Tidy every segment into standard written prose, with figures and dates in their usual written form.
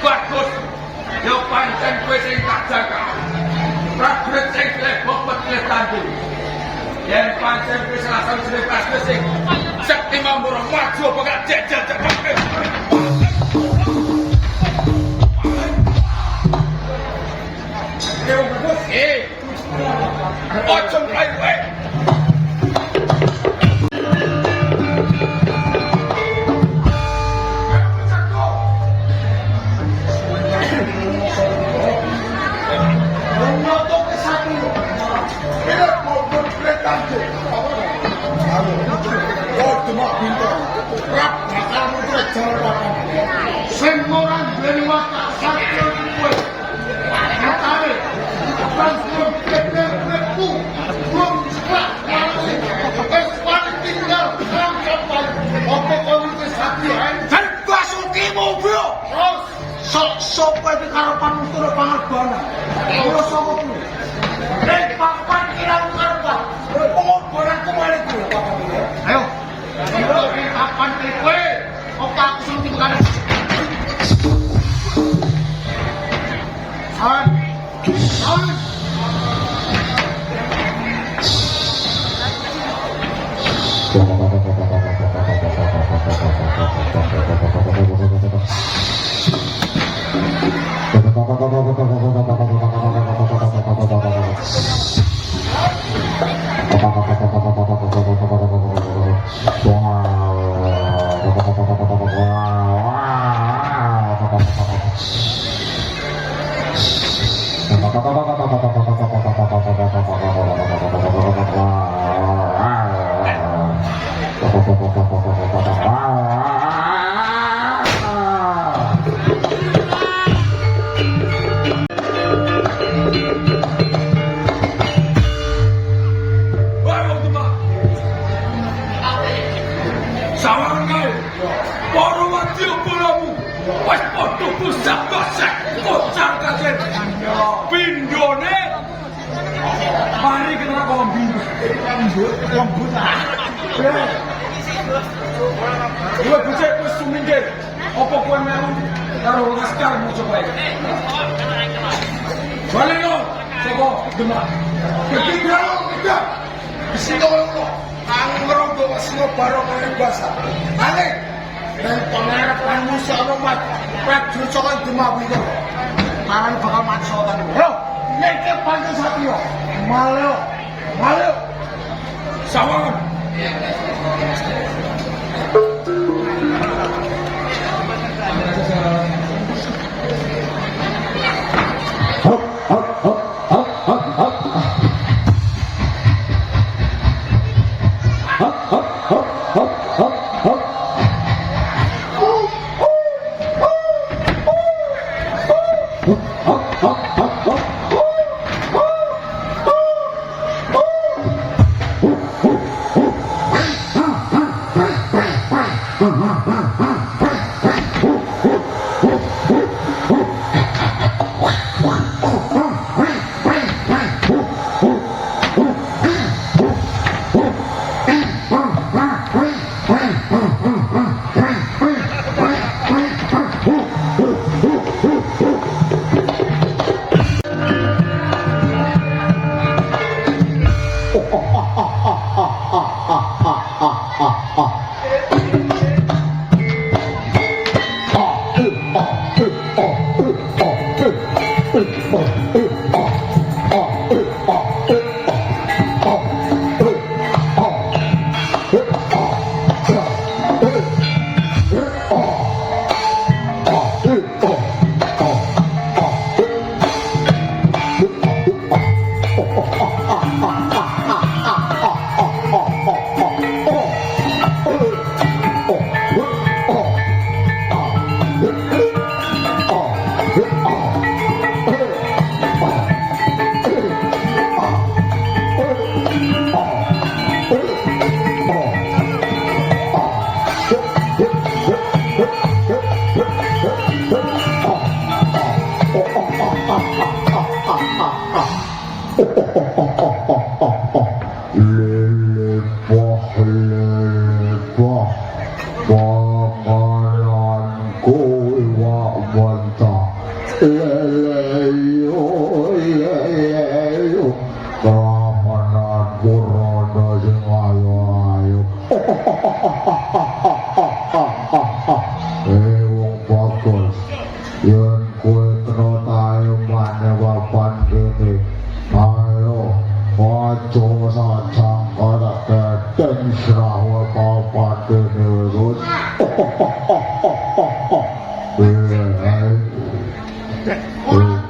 Bagus, yo pancen kowe sing tak jaga. Prajurit sing lebok petleh tanding. Yen pancen kowe salah siji prajurit sing sekti mambur maju apa gak jejal cepet. Yo bagus, ojo mlayu wae. Semua dari watak satu kue, matahari, transform kepu, belum cepat masih, paling tinggal dalam kapal, apa komunitas hati, dan basuki mobil, sok di karapan untuk pengorbanan, kalau sok itu, papan kirang karapan, pengorbanan kembali dulu, ayo, papan kue, otak sunting kanan. Mari kita kombi, lembut lah. Gue becek gue sumingkir. Apa gue melu karo laskar mau coba ya? Balik lo, coba gemak. Ketiga lo, ketiga. Sini lo, anggrong gue masih barong dengan bahasa. Balik. Dan pengarap manusia lo mat, prajurit coba gemak itu. Tangan bakal mati soalnya. Yo, nyeke pantas hati yo. Maleo, sawangan. wong bagus yen kowe kena tae maneh papan kene ayo ojo sajang ora keten srawa papan kene wis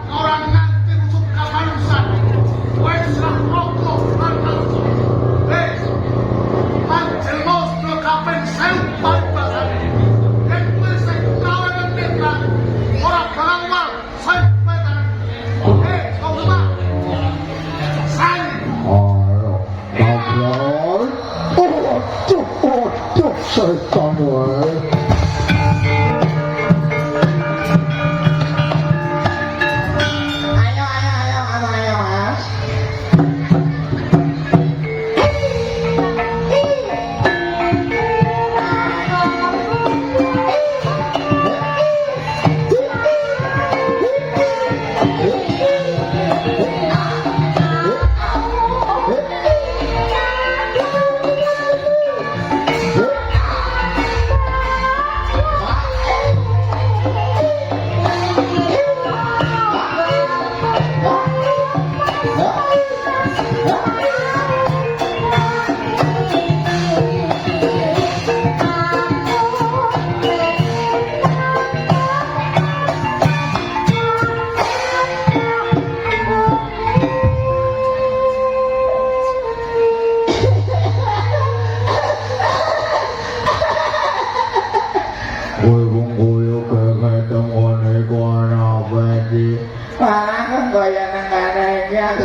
Orang nanti usut kamanusan. Wes lah rokok mantu. Panjelmos no kapen sampai pasar. Ken wis kawan tenan. Ora kalawal sampai tangan. Kau lupa. San. ayo kabar cuk setan wae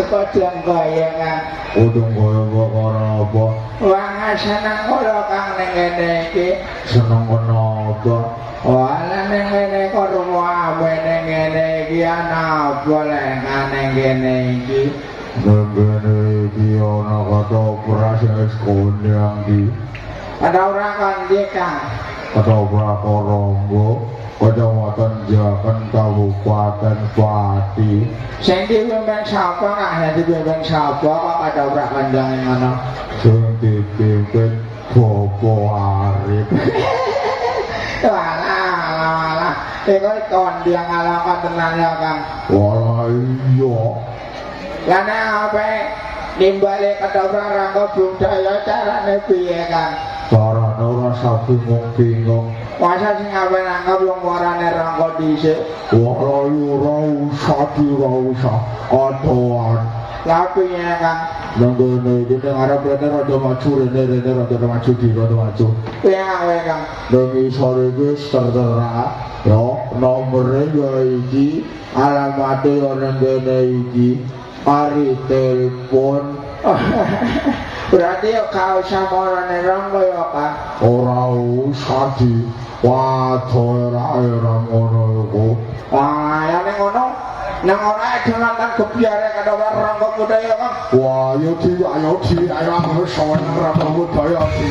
Kodong goyengan udung kaya perkara apa wah seneng kula kang ning kene iki seneng kenapa wala ning kene kok ruwame ning kene iki ana apa lek ning kene iki ngene iki ana kata proses kondang di ada ora kan iki Kang kata prakarangga Kecamatan Jaken Kabupaten Pati sing dipimpin sapa Kang dadi pimpin sapa kok ada ora kandang ngono sing dipimpin Bapak Arif walah iku kondang ala tenan ya Kang walah iya lan apa nimbale kedawra rangka budaya carane piye Kang carane ora sapi bingung masa sing ape nangkep wong warane rangka dhisik walah ora usah adoan tapi ya Kang nang iki ning arep rene rada maju rene rada maju di rada maju piye ae Kang nang isor iki tertera ya nomere ya iki alamate ya nang kene iki ari telepon berarti ya kau sama orang rangka ya Kang ora usah di waduh ora ngono iku wah ya ning ngono nang ora dolan gebyare kada rangka budaya Kang wah ayo di ayo aku sowan rangka budaya di